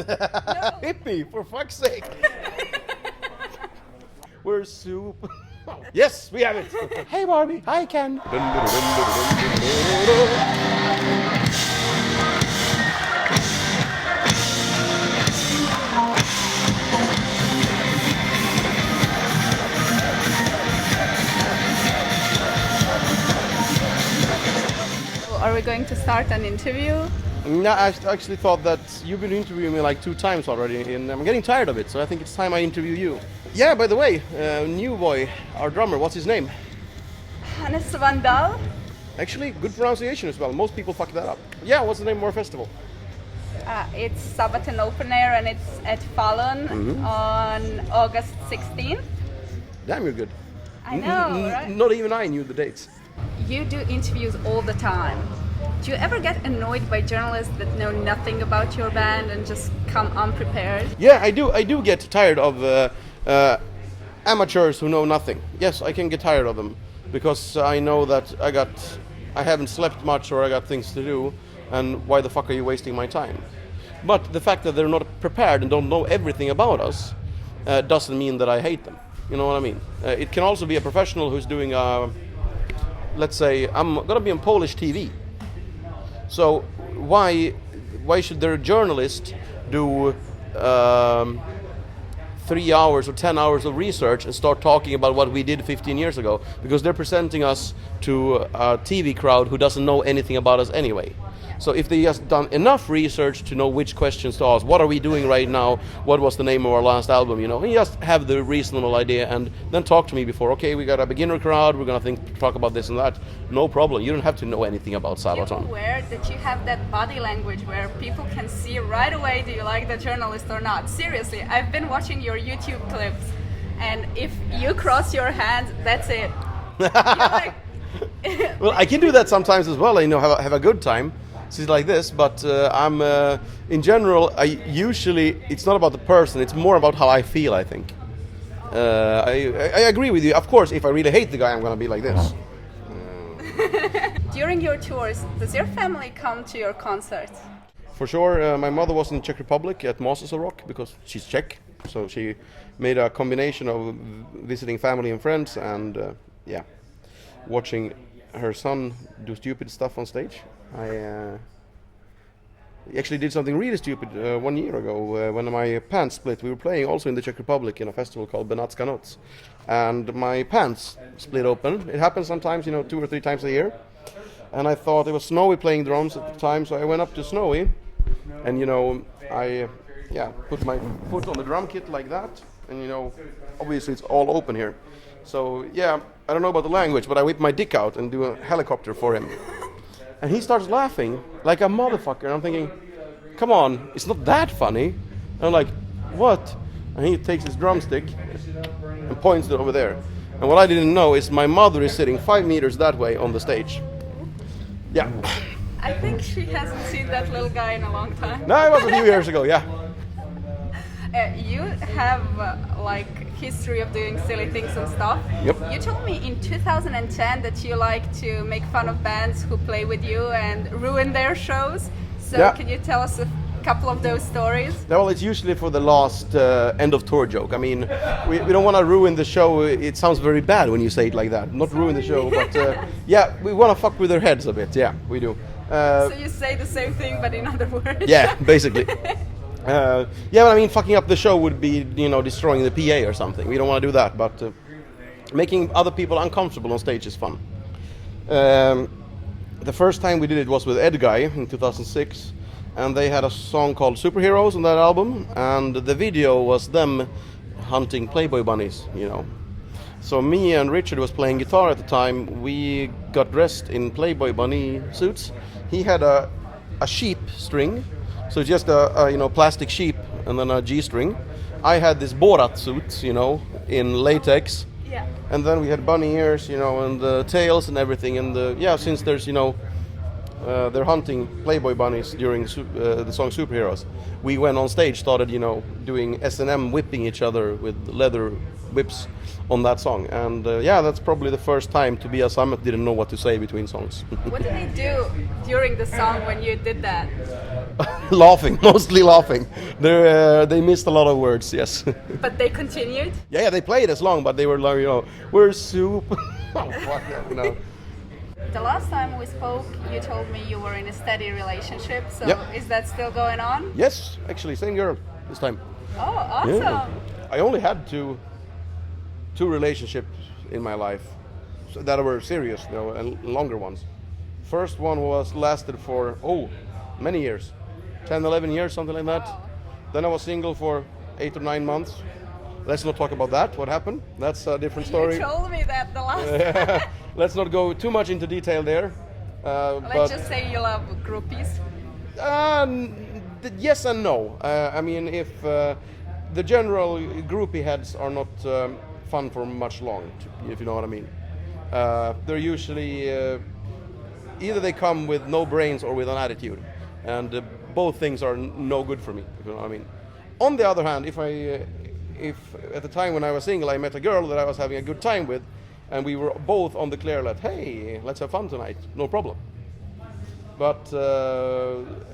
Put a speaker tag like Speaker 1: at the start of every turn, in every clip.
Speaker 1: No.
Speaker 2: Hit me, for fuck's sake. Where's soup? Yes, we have it. Hey Barbie, hi Ken.
Speaker 1: Are we going to start an interview?
Speaker 2: No, I actually thought that you've been interviewing me like 2 times already, and I'm getting tired of it, so I think it's time I interview you. Yeah, by the way, new boy, our drummer, what's his name?
Speaker 1: Hannes van Dahl?
Speaker 2: Actually, good pronunciation as well. Most people fuck that up. Yeah, what's the name of our festival?
Speaker 1: It's Sabaton Open Air and it's at Falun on August 16th.
Speaker 2: Damn, you're good.
Speaker 1: I know, right?
Speaker 2: Not even I knew the dates.
Speaker 1: You do interviews all the time. Do you ever get annoyed by journalists that know nothing about your band and just come unprepared?
Speaker 2: Yeah, I do. I do get tired of amateurs who know nothing. Yes, I can get tired of them because I know that I haven't slept much or I got things to do, and why the fuck are you wasting my time? But the fact that they're not prepared and don't know everything about us doesn't mean that I hate them. You know what I mean? It can also be a professional who's doing let's say I'm gonna be on Polish TV. So why should their journalist do 3 hours or 10 hours of research and start talking about what we did 15 years ago? Because they're presenting us to a TV crowd who doesn't know anything about us anyway. So if they just done enough research to know which questions to ask, what are we doing right now, what was the name of our last album, you know, and you just have the reasonable idea and then talk to me before, okay, we got a beginner crowd, we're gonna talk about this and that, no problem. You don't have to know anything about Sabaton.
Speaker 1: Are you aware that you have that body language where people can see right away do you like the journalist or not? Seriously, I've been watching your YouTube clips and if you cross your hands, that's it. You're like
Speaker 2: well, I can do that sometimes as well, you know, have a good time. It's like this, but I'm in general. Usually it's not about the person; it's more about how I feel. I think. I agree with you. Of course, if I really hate the guy, I'm gonna be like this.
Speaker 1: During your tours, does your family come to your concerts?
Speaker 2: For sure. My mother was in Czech Republic at Masters of Rock because she's Czech, so she made a combination of visiting family and friends and watching her son do stupid stuff on stage. I actually did something really stupid 1 year ago when my pants split. We were playing also in the Czech Republic in a festival called Benátska Noc, and my pants split open. It happens sometimes, you know, 2 or 3 times a year. And I thought it was Snowy playing drums at the time, so I went up to Snowy, and you know, I put my foot on the drum kit like that, and you know, obviously it's all open here. So yeah, I don't know about the language, but I whip my dick out and do a helicopter for him. And he starts laughing like a motherfucker. And I'm thinking, come on, it's not that funny. And I'm like, what? And he takes his drumstick and points it over there. And what I didn't know is my mother is sitting 5 meters that way on the stage. Yeah.
Speaker 1: I think she hasn't seen that little guy in a long time.
Speaker 2: No, it was a few years ago, yeah.
Speaker 1: You have like history of doing silly things and stuff.
Speaker 2: Yep.
Speaker 1: You told me in 2010 that you like to make fun of bands who play with you and ruin their shows. So
Speaker 2: Yeah.
Speaker 1: Can you tell us a couple of those stories?
Speaker 2: Well, it's usually for the last end of tour joke. I mean, we don't want to ruin the show. It sounds very bad when you say it like that. Not ruin the show, but yeah, we want to fuck with their heads a bit. Yeah, we do.
Speaker 1: So you say the same thing but in other words?
Speaker 2: Yeah, basically. Yeah, but I mean, fucking up the show would be, you know, destroying the PA or something. We don't want to do that, but making other people uncomfortable on stage is fun. The first time we did it was with Ed Guy in 2006, and they had a song called Superheroes on that album, and the video was them hunting Playboy bunnies, you know. So me and Richard was playing guitar at the time. We got dressed in Playboy bunny suits. He had a sheep string, so just a you know, plastic sheep and then a G-string. I had this Borat suit, you know, in latex.
Speaker 1: Yeah.
Speaker 2: And then we had bunny ears, you know, and the tails and everything. And yeah, since there's, you know, they're hunting Playboy bunnies during the song Superheroes, we went on stage, started, you know, doing S&M, whipping each other with leather whips on that song. And yeah, that's probably the first time Tobias Sammet didn't know what to say between songs.
Speaker 1: What did they do during the song when you did that?
Speaker 2: Laughing, mostly laughing. They missed a lot of words, yes.
Speaker 1: But they continued?
Speaker 2: Yeah, they played as long, but they were like, we're soup. Oh, fuck that,
Speaker 1: The last time we spoke, you told me you were in a steady relationship, so
Speaker 2: Yep.
Speaker 1: is that still going on?
Speaker 2: Yes, actually, same girl this time.
Speaker 1: Oh, awesome.
Speaker 2: Yeah. I only had two relationships in my life that were serious, and longer ones. First one lasted for many years, 10, 11 years, something like that.
Speaker 1: Wow.
Speaker 2: Then I was single for 8 or 9 months. Let's not talk about that. What happened? That's a different story.
Speaker 1: You told me that the last time.
Speaker 2: Let's not go too much into detail there.
Speaker 1: Let's just say you love groupies.
Speaker 2: Yes and no. I mean, if the general groupie heads are not fun for much long, if you know what I mean. They're usually either they come with no brains or with an attitude, and both things are no good for me, if you know what I mean. On the other hand, if at the time when I was single I met a girl that I was having a good time with, and we were both on the clear that, hey, let's have fun tonight, no problem. But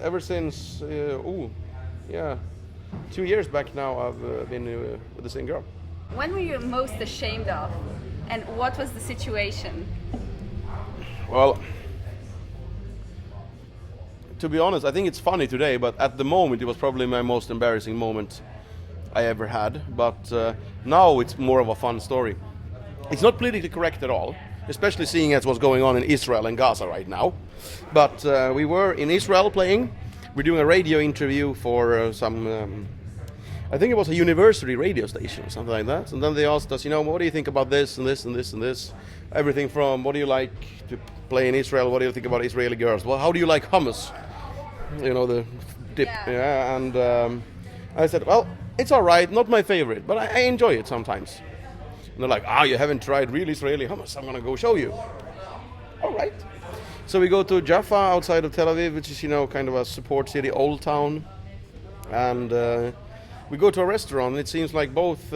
Speaker 2: ever since 2 years back now, I've been with the same girl.
Speaker 1: When were you most ashamed of, and what was the situation?
Speaker 2: Well, to be honest, I think it's funny today, but at the moment it was probably my most embarrassing moment I ever had. But now it's more of a fun story. It's not politically correct at all, especially seeing as what's going on in Israel and Gaza right now. But we were in Israel playing. We're doing a radio interview for I think it was a university radio station or something like that. And then they asked us, what do you think about this and this and this and this? Everything from, what do you like to play in Israel? What do you think about Israeli girls? Well, how do you like hummus? The dip. Yeah. And I said, well, it's all right, not my favorite, but I enjoy it sometimes. And they're like, you haven't tried real Israeli hummus? I'm gonna go show you. All right. So we go to Jaffa outside of Tel Aviv, which is, kind of a support city, old town. And we go to a restaurant, and it seems like both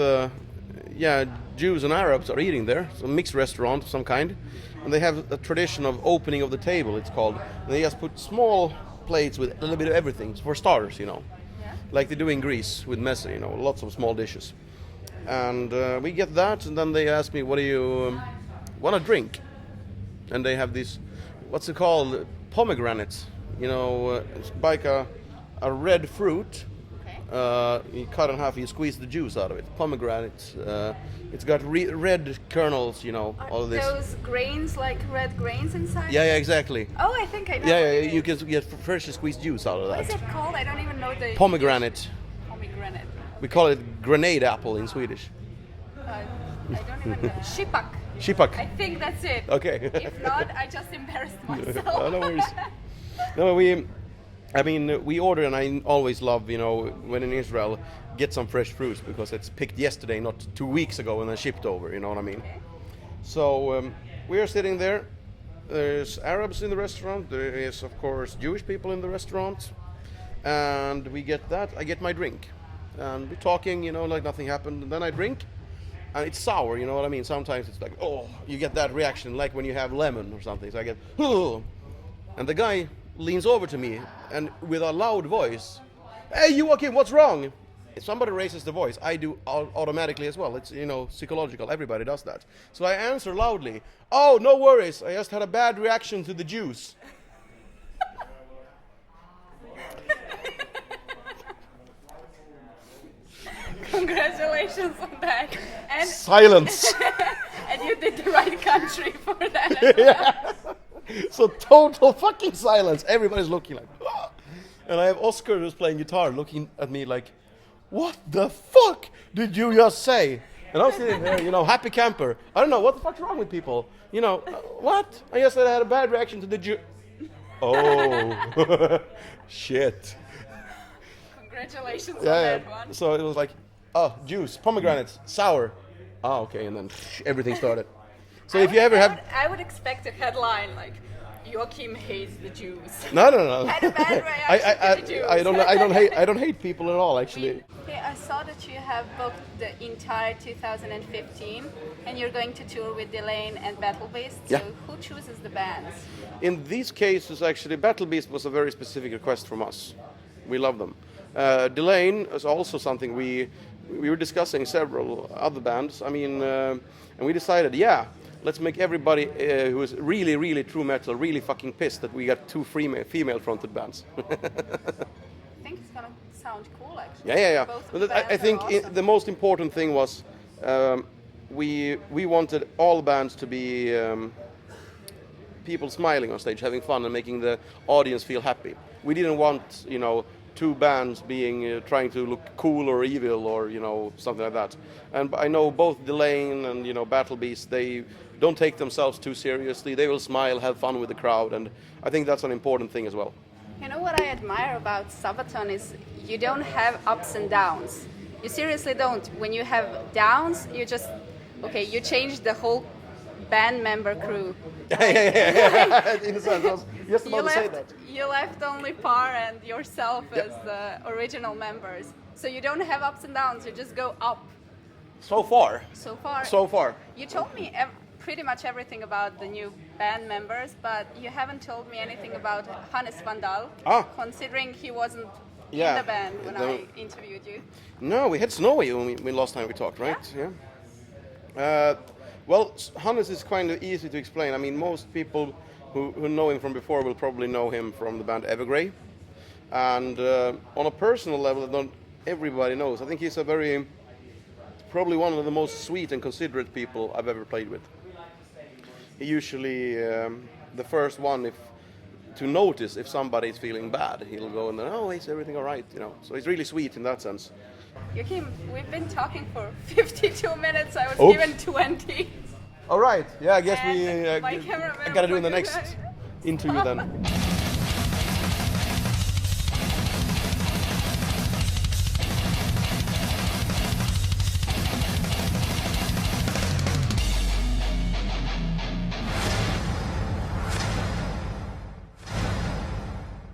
Speaker 2: Jews and Arabs are eating there. It's a mixed restaurant of some kind. And they have a tradition of opening of the table, it's called. And they just put small plates with a little bit of everything, for starters,
Speaker 1: Yeah.
Speaker 2: like they do in Greece with mesa, lots of small dishes. And we get that, and then they ask me, what do you want to drink? And they have this, what's it called, pomegranates, it's like a red fruit.
Speaker 1: Okay.
Speaker 2: You cut in half, you squeeze the juice out of it. Pomegranates, it's got red kernels, all of this.
Speaker 1: Those grains, like red grains inside?
Speaker 2: Yeah, exactly.
Speaker 1: Oh, I think I know.
Speaker 2: Yeah,
Speaker 1: what it
Speaker 2: you
Speaker 1: is.
Speaker 2: can get freshly squeezed juice out of
Speaker 1: What is
Speaker 2: that.
Speaker 1: it called? I don't even know the
Speaker 2: Pomegranate.
Speaker 1: Pomegranate.
Speaker 2: We call it grenade apple in Swedish.
Speaker 1: I don't even know. Shipak.
Speaker 2: Shipak.
Speaker 1: I think that's it.
Speaker 2: Okay.
Speaker 1: If not, I just embarrassed myself.
Speaker 2: Oh, no worries. No, we order, and I always love, when in Israel, get some fresh fruits because it's picked yesterday, not 2 weeks ago, and then shipped over. You know what I mean?
Speaker 1: Okay.
Speaker 2: So we are sitting there. There's Arabs in the restaurant. There is, of course, Jewish people in the restaurant, and we get that. I get my drink, and we're talking, like nothing happened. And then I drink, and it's sour. You know what I mean? Sometimes it's like, you get that reaction, like when you have lemon or something. So I get, and the guy leans over to me and with a loud voice, "Hey, Joakim, what's wrong?" If somebody raises the voice, I do automatically as well. It's, psychological. Everybody does that. So I answer loudly, "Oh, no worries. I just had a bad reaction to the juice."
Speaker 1: Congratulations on that. And
Speaker 2: Silence.
Speaker 1: and you did the right country for that. As well.
Speaker 2: So total fucking silence. Everybody's looking like, "Ah." And I have Oscar who's playing guitar looking at me like, "What the fuck did you just say?" And I'm sitting there, happy camper. I don't know, what the fuck's wrong with people? What? I just said I had a bad reaction to the Oh, shit.
Speaker 1: Congratulations on
Speaker 2: Yeah.
Speaker 1: that one.
Speaker 2: So it was like, juice, pomegranates, sour. Okay, and then everything started. So if you ever have...
Speaker 1: I would expect a headline like, Joakim hates the Jews.
Speaker 2: No.
Speaker 1: Had a bad reaction to the Jews.
Speaker 2: I don't hate people at all, actually.
Speaker 1: Okay, I saw that you have booked the entire 2015, and you're going to tour with Delane and Battle Beast.
Speaker 2: Yeah.
Speaker 1: So who chooses the bands?
Speaker 2: In these cases, actually, Battle Beast was a very specific request from us. We love them. Delane is also something we were discussing several other bands. I mean, and we decided, let's make everybody who is really, really true metal really fucking pissed that we got 2 female-fronted bands.
Speaker 1: I think it's gonna sound cool, actually.
Speaker 2: Yeah.
Speaker 1: Both of the
Speaker 2: I
Speaker 1: bands
Speaker 2: think
Speaker 1: are awesome.
Speaker 2: the most important thing was we wanted all bands to be people smiling on stage, having fun, and making the audience feel happy. We didn't want, 2 bands being trying to look cool or evil or something like that. And I know both Delane and Battle Beast, they don't take themselves too seriously. They will smile, have fun with the crowd, and I think that's an important thing as well.
Speaker 1: You know what I admire about Sabaton is you don't have ups and downs. You seriously don't. When you have downs, you just you change the whole band member crew.
Speaker 2: Yeah. In a sense, I was just about to say that.
Speaker 1: You left only Pär and yourself as the original members. So you don't have ups and downs, you just go up.
Speaker 2: So far.
Speaker 1: So far. You told me pretty much everything about the new band members, but you haven't told me anything about Hannes van Dahl, considering he wasn't in the band when I interviewed you.
Speaker 2: No, we had Snowy when last time we talked, right? Yeah. Well, Hannes is kind of easy to explain. I mean, most people who know him from before will probably know him from the band Evergrey. And on a personal level, not everybody knows. I think he's probably one of the most sweet and considerate people I've ever played with. He usually the first one to notice if somebody is feeling bad. He'll go and is everything all right? So he's really sweet in that sense.
Speaker 1: Joakim, we've been talking for 52 minutes. I was given 20.
Speaker 2: All right. Yeah, I guess
Speaker 1: I
Speaker 2: I gotta do in the next interview then.